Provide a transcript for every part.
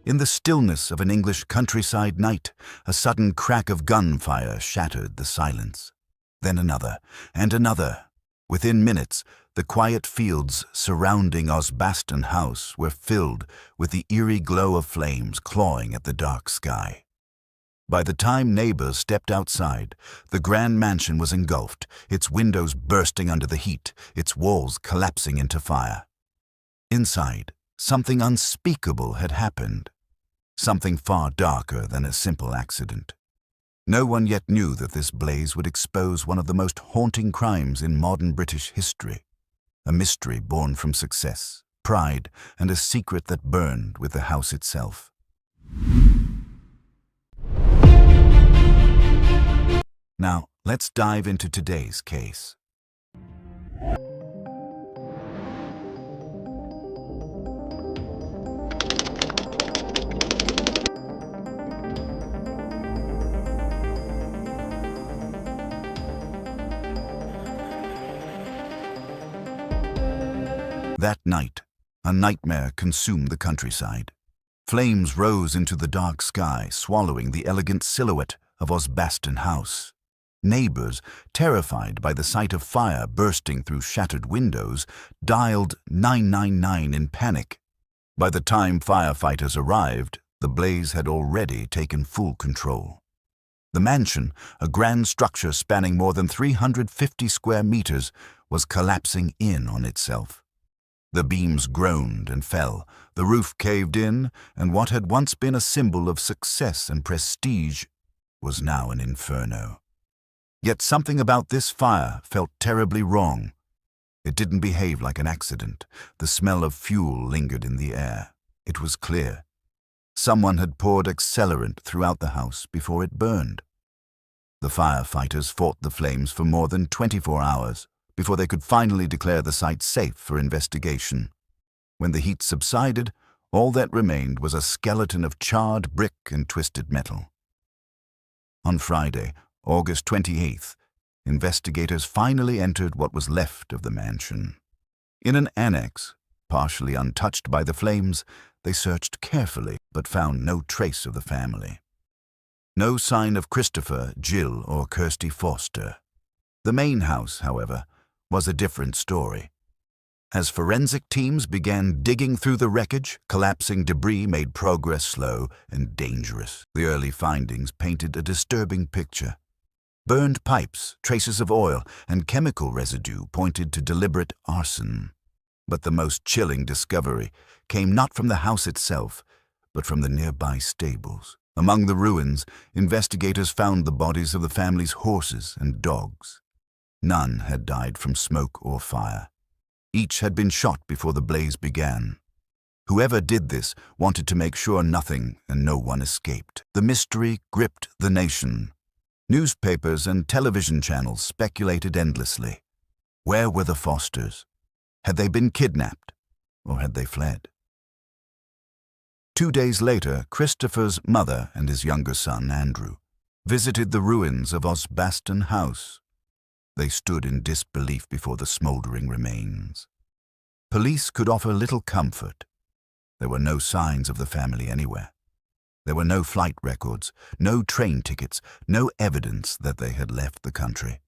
In the stillness of an English countryside night, a sudden crack of gunfire shattered the silence. Then another, and another. Within minutes, the quiet fields surrounding Osbaston House were filled with the eerie glow of flames clawing at the dark sky. By the time neighbors stepped outside, the grand mansion was engulfed, its windows bursting under the heat, its walls collapsing into fire. Inside, something unspeakable had happened. Something far darker than a simple accident. No one yet knew that this blaze would expose one of the most haunting crimes in modern British history. A mystery born from success, pride, and a secret that burned with the house itself. Now, let's dive into today's case. That night, a nightmare consumed the countryside. Flames rose into the dark sky, swallowing the elegant silhouette of Osbaston House. Neighbors, terrified by the sight of fire bursting through shattered windows, dialed 999 in panic. By the time firefighters arrived, the blaze had already taken full control. The mansion, a grand structure spanning more than 350 square meters, was collapsing in on itself. The beams groaned and fell, the roof caved in, and what had once been a symbol of success and prestige was now an inferno. Yet something about this fire felt terribly wrong. It didn't behave like an accident. The smell of fuel lingered in the air. It was clear. Someone had poured accelerant throughout the house before it burned. The firefighters fought the flames for more than 24 hours before they could finally declare the site safe for investigation. When the heat subsided, all that remained was a skeleton of charred brick and twisted metal. On Friday, August 28th, investigators finally entered what was left of the mansion. In an annex, partially untouched by the flames, they searched carefully but found no trace of the family. No sign of Christopher, Jill, or Kirsty Foster. The main house, however, was a different story. As forensic teams began digging through the wreckage, collapsing debris made progress slow and dangerous. The early findings painted a disturbing picture. Burned pipes, traces of oil, and chemical residue pointed to deliberate arson. But the most chilling discovery came not from the house itself, but from the nearby stables. Among the ruins, investigators found the bodies of the family's horses and dogs. None had died from smoke or fire. Each had been shot before the blaze began. Whoever did this wanted to make sure nothing and no one escaped. The mystery gripped the nation. Newspapers and television channels speculated endlessly. Where were the Fosters? Had they been kidnapped, or had they fled? 2 days later, Christopher's mother and his younger son, Andrew, visited the ruins of Osbaston House. They stood in disbelief before the smoldering remains. Police could offer little comfort. There were no signs of the family anywhere. There were no flight records, no train tickets, no evidence that they had left the country.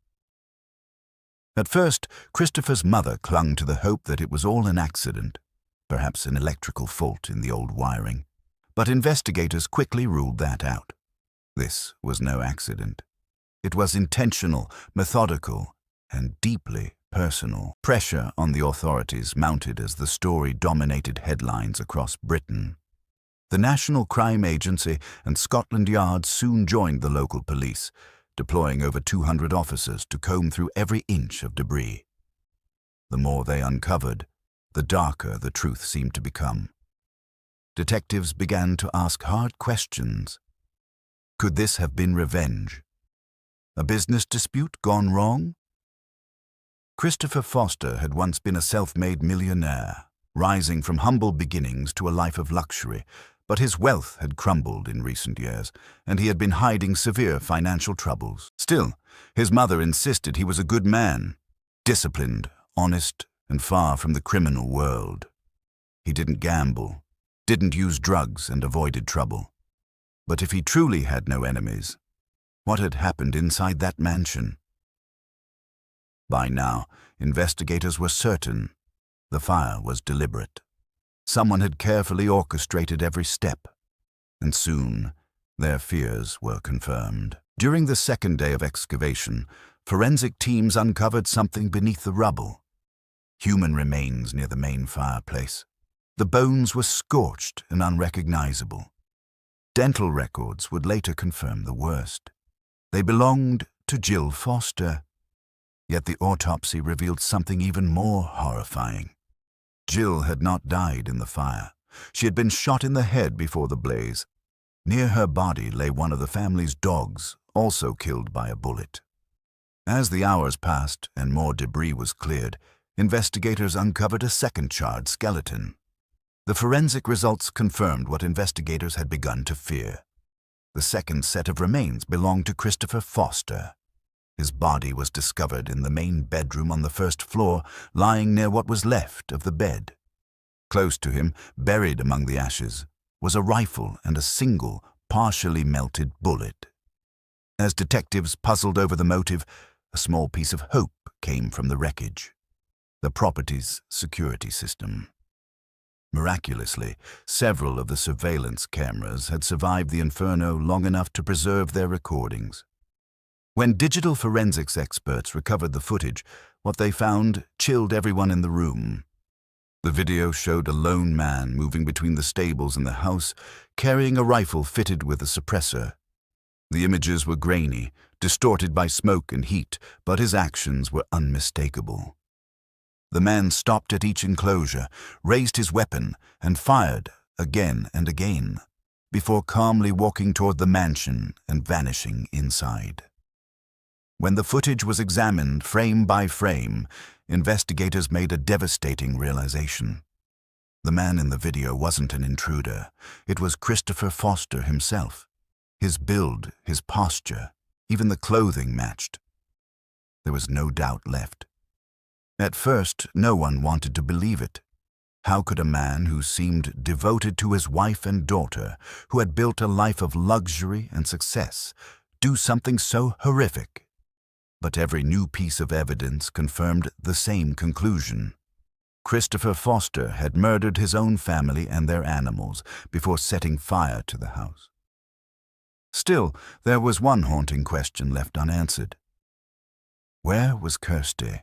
At first, Christopher's mother clung to the hope that it was all an accident, perhaps an electrical fault in the old wiring. But investigators quickly ruled that out. This was no accident. It was intentional, methodical, and deeply personal. Pressure on the authorities mounted as the story dominated headlines across Britain. The National Crime Agency and Scotland Yard soon joined the local police, deploying over 200 officers to comb through every inch of debris. The more they uncovered, the darker the truth seemed to become. Detectives began to ask hard questions. Could this have been revenge? A business dispute gone wrong? Christopher Foster had once been a self-made millionaire, rising from humble beginnings to a life of luxury, but his wealth had crumbled in recent years, and he had been hiding severe financial troubles. Still, his mother insisted he was a good man, disciplined, honest, and far from the criminal world. He didn't gamble, didn't use drugs and avoided trouble. But if he truly had no enemies, what had happened inside that mansion? By now, investigators were certain the fire was deliberate. Someone had carefully orchestrated every step, and soon their fears were confirmed. During the second day of excavation, forensic teams uncovered something beneath the rubble. Human remains near the main fireplace. The bones were scorched and unrecognizable. Dental records would later confirm the worst. They belonged to Jill Foster. Yet the autopsy revealed something even more horrifying. Jill had not died in the fire. She had been shot in the head before the blaze. Near her body lay one of the family's dogs, also killed by a bullet. As the hours passed and more debris was cleared, investigators uncovered a second charred skeleton. The forensic results confirmed what investigators had begun to fear. The second set of remains belonged to Christopher Foster. His body was discovered in the main bedroom on the first floor, lying near what was left of the bed. Close to him, buried among the ashes, was a rifle and a single, partially melted bullet. As detectives puzzled over the motive, a small piece of hope came from the wreckage: the property's security system. Miraculously, several of the surveillance cameras had survived the inferno long enough to preserve their recordings. When digital forensics experts recovered the footage, what they found chilled everyone in the room. The video showed a lone man moving between the stables and the house, carrying a rifle fitted with a suppressor. The images were grainy, distorted by smoke and heat, but his actions were unmistakable. The man stopped at each enclosure, raised his weapon, and fired again and again, before calmly walking toward the mansion and vanishing inside. When the footage was examined frame by frame, investigators made a devastating realization. The man in the video wasn't an intruder. It was Christopher Foster himself. His build, his posture, even the clothing matched. There was no doubt left. At first, no one wanted to believe it. How could a man who seemed devoted to his wife and daughter, who had built a life of luxury and success, do something so horrific? But every new piece of evidence confirmed the same conclusion. Christopher Foster had murdered his own family and their animals before setting fire to the house. Still, there was one haunting question left unanswered. Where was Kirsty?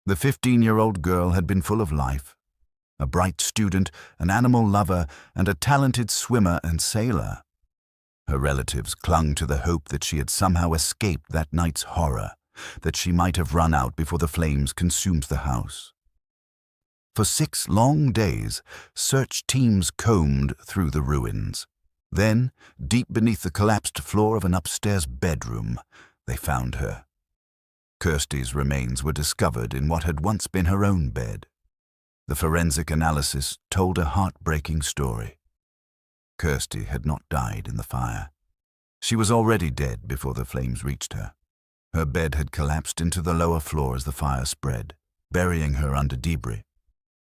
The 15-year-old girl had been full of life. A bright student, an animal lover, and a talented swimmer and sailor. Her relatives clung to the hope that she had somehow escaped that night's horror, that she might have run out before the flames consumed the house. For 6 long days, search teams combed through the ruins. Then, deep beneath the collapsed floor of an upstairs bedroom, they found her. Kirsty's remains were discovered in what had once been her own bed. The forensic analysis told a heartbreaking story. Kirsty had not died in the fire. She was already dead before the flames reached her. Her bed had collapsed into the lower floor as the fire spread, burying her under debris.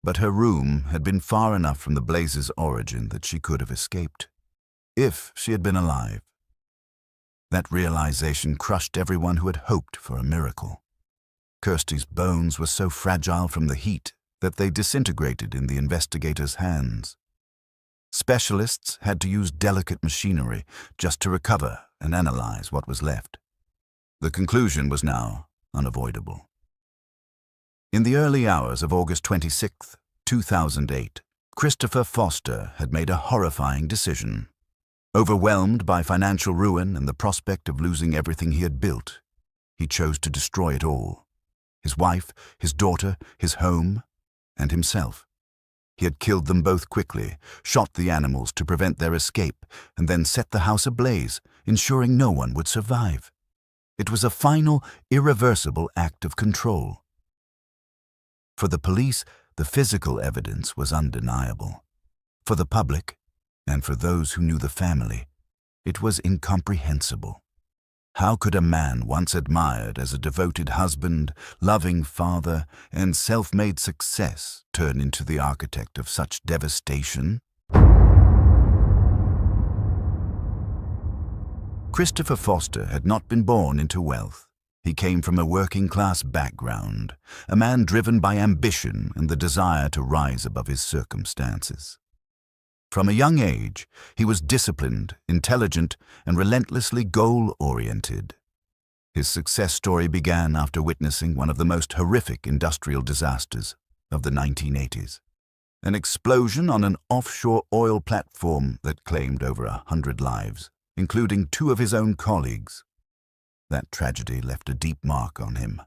But her room had been far enough from the blaze's origin that she could have escaped, if she had been alive. That realization crushed everyone who had hoped for a miracle. Kirsty's bones were so fragile from the heat that they disintegrated in the investigators' hands. Specialists had to use delicate machinery just to recover and analyze what was left. The conclusion was now unavoidable. In the early hours of August 26, 2008, Christopher Foster had made a horrifying decision. Overwhelmed by financial ruin and the prospect of losing everything he had built, he chose to destroy it all. His wife, his daughter, his home, and himself. He had killed them both quickly, shot the animals to prevent their escape, and then set the house ablaze, ensuring no one would survive. It was a final, irreversible act of control. For the police, the physical evidence was undeniable. For the public, and for those who knew the family, it was incomprehensible. How could a man once admired as a devoted husband, loving father, and self-made success turn into the architect of such devastation? Christopher Foster had not been born into wealth. He came from a working-class background, a man driven by ambition and the desire to rise above his circumstances. From a young age, he was disciplined, intelligent, and relentlessly goal-oriented. His success story began after witnessing one of the most horrific industrial disasters of the 1980s. An explosion on an offshore oil platform that claimed over 100 lives, including 2 of his own colleagues. That tragedy left a deep mark on him.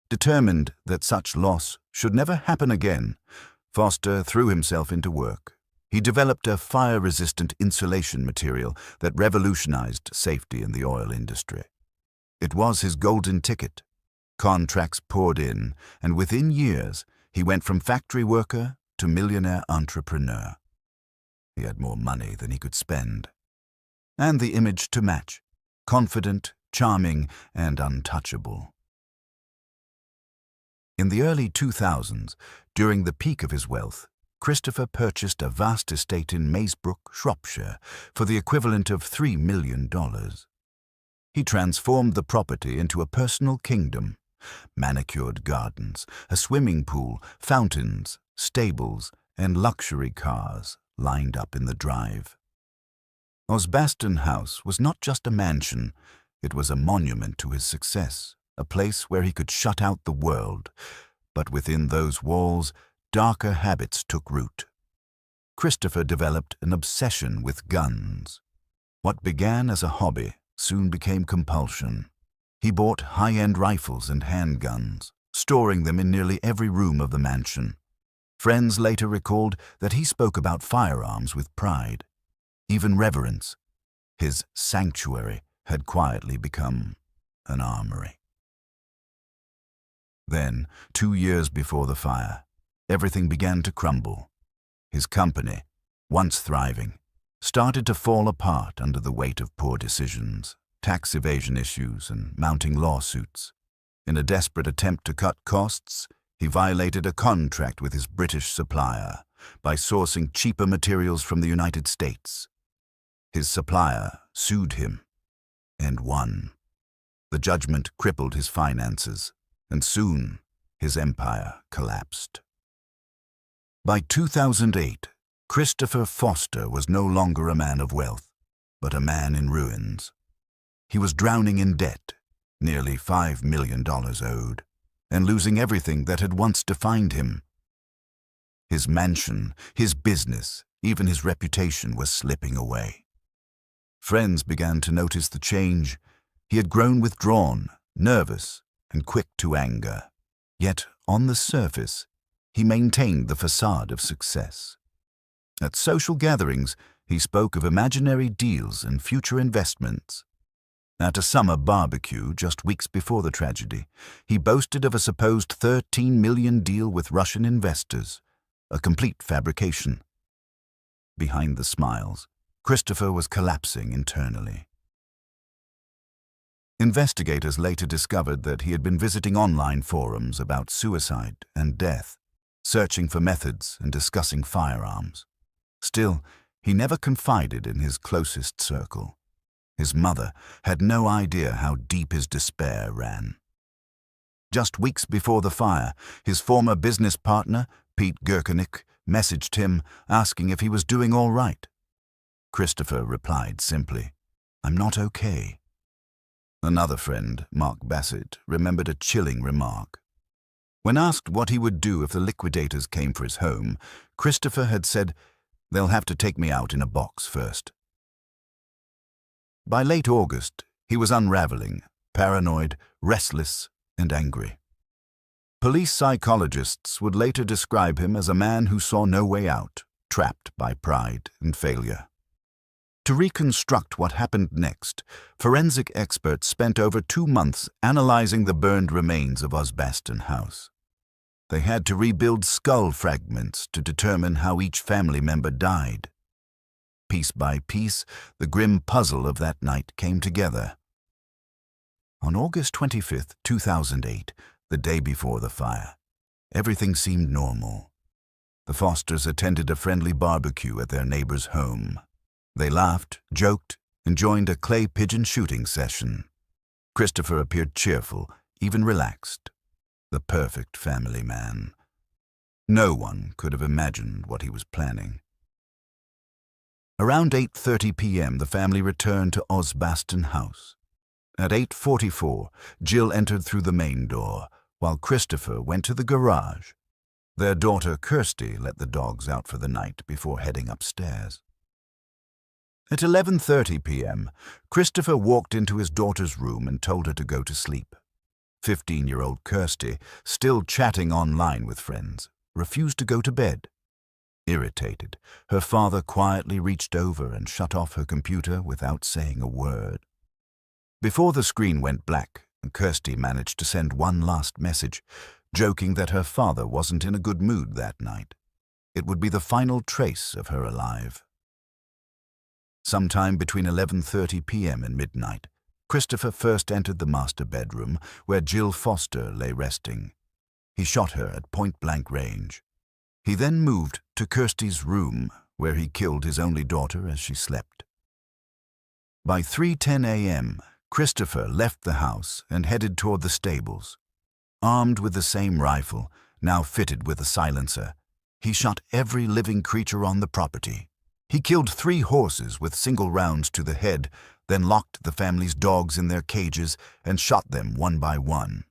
Determined that such loss should never happen again, Foster threw himself into work. He developed a fire-resistant insulation material that revolutionized safety in the oil industry. It was his golden ticket. Contracts poured in, and within years, he went from factory worker to millionaire entrepreneur. He had more money than he could spend. And the image to match: confident, charming, and untouchable. In the early 2000s, during the peak of his wealth, Christopher purchased a vast estate in Maesbrook, Shropshire, for the equivalent of $3 million. He transformed the property into a personal kingdom: manicured gardens, a swimming pool, fountains, stables, and luxury cars lined up in the drive. Osbaston House was not just a mansion, it was a monument to his success, a place where he could shut out the world. But within those walls, darker habits took root. Christopher developed an obsession with guns. What began as a hobby soon became compulsion. He bought high-end rifles and handguns, storing them in nearly every room of the mansion. Friends later recalled that he spoke about firearms with pride, even reverence. His sanctuary had quietly become an armory. Then, 2 years before the fire, everything began to crumble. His company, once thriving, started to fall apart under the weight of poor decisions, tax evasion issues, and mounting lawsuits. In a desperate attempt to cut costs, he violated a contract with his British supplier by sourcing cheaper materials from the United States. His supplier sued him and won. The judgment crippled his finances, and soon his empire collapsed. By 2008, Christopher Foster was no longer a man of wealth, but a man in ruins. He was drowning in debt, nearly $5 million owed, and losing everything that had once defined him. His mansion, his business, even his reputation was slipping away. Friends began to notice the change. He had grown withdrawn, nervous, and quick to anger. Yet, on the surface, he maintained the facade of success. At social gatherings, he spoke of imaginary deals and future investments. At a summer barbecue just weeks before the tragedy, he boasted of a supposed $13 million deal with Russian investors, a complete fabrication. Behind the smiles, Christopher was collapsing internally. Investigators later discovered that he had been visiting online forums about suicide and death, searching for methods and discussing firearms. Still, he never confided in his closest circle. His mother had no idea how deep his despair ran. Just weeks before the fire, his former business partner, Pete Gerkenik, messaged him asking if he was doing all right. Christopher replied simply, "I'm not okay." Another friend, Mark Bassett, remembered a chilling remark. When asked what he would do if the liquidators came for his home, Christopher had said, "They'll have to take me out in a box first." By late August, he was unraveling, paranoid, restless, and angry. Police psychologists would later describe him as a man who saw no way out, trapped by pride and failure. To reconstruct what happened next, forensic experts spent over 2 months analyzing the burned remains of Osbaston House. They had to rebuild skull fragments to determine how each family member died. Piece by piece, the grim puzzle of that night came together. On August 25, 2008, the day before the fire, everything seemed normal. The Fosters attended a friendly barbecue at their neighbor's home. They laughed, joked, and joined a clay pigeon shooting session. Christopher appeared cheerful, even relaxed. The perfect family man. No one could have imagined what he was planning. Around 8:30 p.m., the family returned to Osbaston House. At 8:44, Jill entered through the main door, while Christopher went to the garage. Their daughter, Kirsty, let the dogs out for the night before heading upstairs. At 11:30 p.m., Christopher walked into his daughter's room and told her to go to sleep. 15-year-old Kirsty, still chatting online with friends, refused to go to bed. Irritated, her father quietly reached over and shut off her computer without saying a word. Before the screen went black, Kirsty managed to send one last message, joking that her father wasn't in a good mood that night. It would be the final trace of her alive. Sometime between 11:30 p.m. and midnight, Christopher first entered the master bedroom where Jill Foster lay resting. He shot her at point-blank range. He then moved to Kirsty's room, where he killed his only daughter as she slept. By 3:10 a.m., Christopher left the house and headed toward the stables. Armed with the same rifle, now fitted with a silencer, he shot every living creature on the property. He killed 3 horses with single rounds to the head, then locked the family's dogs in their cages and shot them one by one.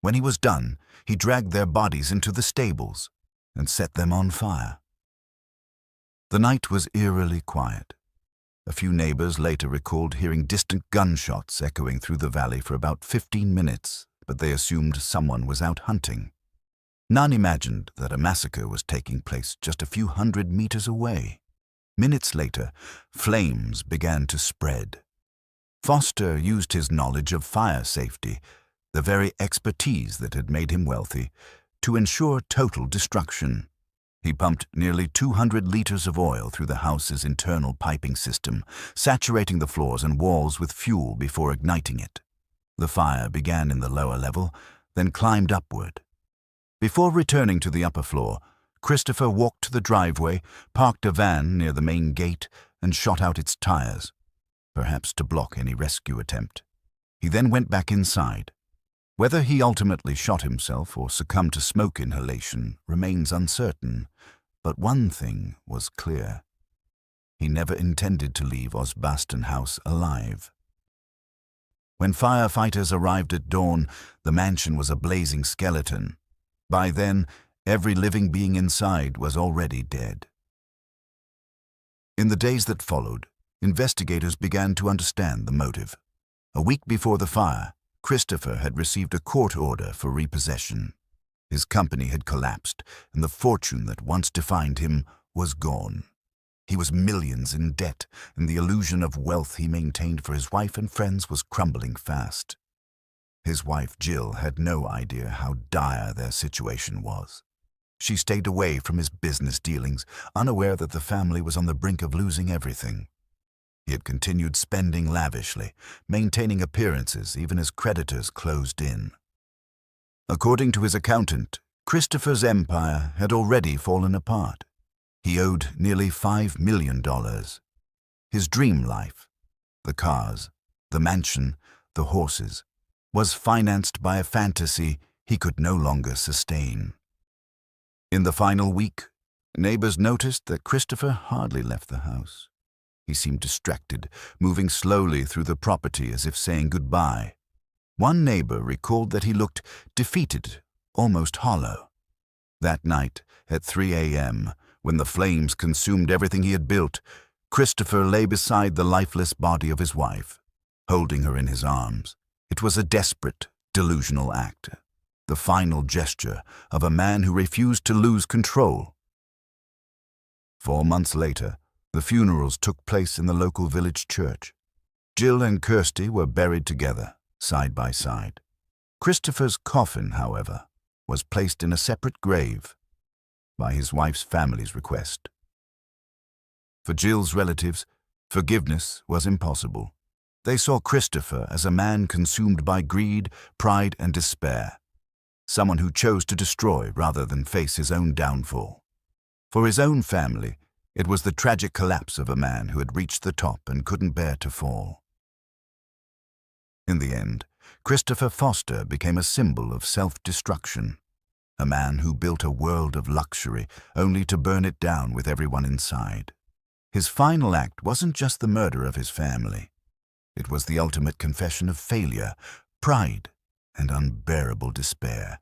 When he was done, he dragged their bodies into the stables and set them on fire. The night was eerily quiet. A few neighbors later recalled hearing distant gunshots echoing through the valley for about 15 minutes, but they assumed someone was out hunting. None imagined that a massacre was taking place just a few hundred meters away. Minutes later, flames began to spread. Foster used his knowledge of fire safety, the very expertise that had made him wealthy, to ensure total destruction. He pumped nearly 200 liters of oil through the house's internal piping system, saturating the floors and walls with fuel before igniting it. The fire began in the lower level, then climbed upward. Before returning to the upper floor, Christopher walked to the driveway, parked a van near the main gate, and shot out its tires, perhaps to block any rescue attempt. He then went back inside. Whether he ultimately shot himself or succumbed to smoke inhalation remains uncertain, but one thing was clear. He never intended to leave Osbaston House alive. When firefighters arrived at dawn, the mansion was a blazing skeleton. By then, every living being inside was already dead. In the days that followed, investigators began to understand the motive. A week before the fire, Christopher had received a court order for repossession. His company had collapsed, and the fortune that once defined him was gone. He was millions in debt, and the illusion of wealth he maintained for his wife and friends was crumbling fast. His wife, Jill, had no idea how dire their situation was. She stayed away from his business dealings, unaware that the family was on the brink of losing everything. He had continued spending lavishly, maintaining appearances even as creditors closed in. According to his accountant, Christopher's empire had already fallen apart. He owed nearly $5 million. His dream life, the cars, the mansion, the horses, was financed by a fantasy he could no longer sustain. In the final week, neighbors noticed that Christopher hardly left the house. He seemed distracted, moving slowly through the property as if saying goodbye. One neighbor recalled that he looked defeated, almost hollow. That night, at 3 a.m., when the flames consumed everything he had built, Christopher lay beside the lifeless body of his wife, holding her in his arms. It was a desperate, delusional act, the final gesture of a man who refused to lose control. 4 months later, the funerals took place in the local village church. Jill and Kirsty were buried together, side by side. Christopher's coffin, however, was placed in a separate grave by his wife's family's request. For Jill's relatives, forgiveness was impossible. They saw Christopher as a man consumed by greed, pride, and despair, someone who chose to destroy rather than face his own downfall. For his own family, It was the tragic collapse of a man who had reached the top and couldn't bear to fall. In the end, Christopher Foster became a symbol of self-destruction, a man who built a world of luxury only to burn it down with everyone inside. His final act wasn't just the murder of his family. It was the ultimate confession of failure, pride, and unbearable despair.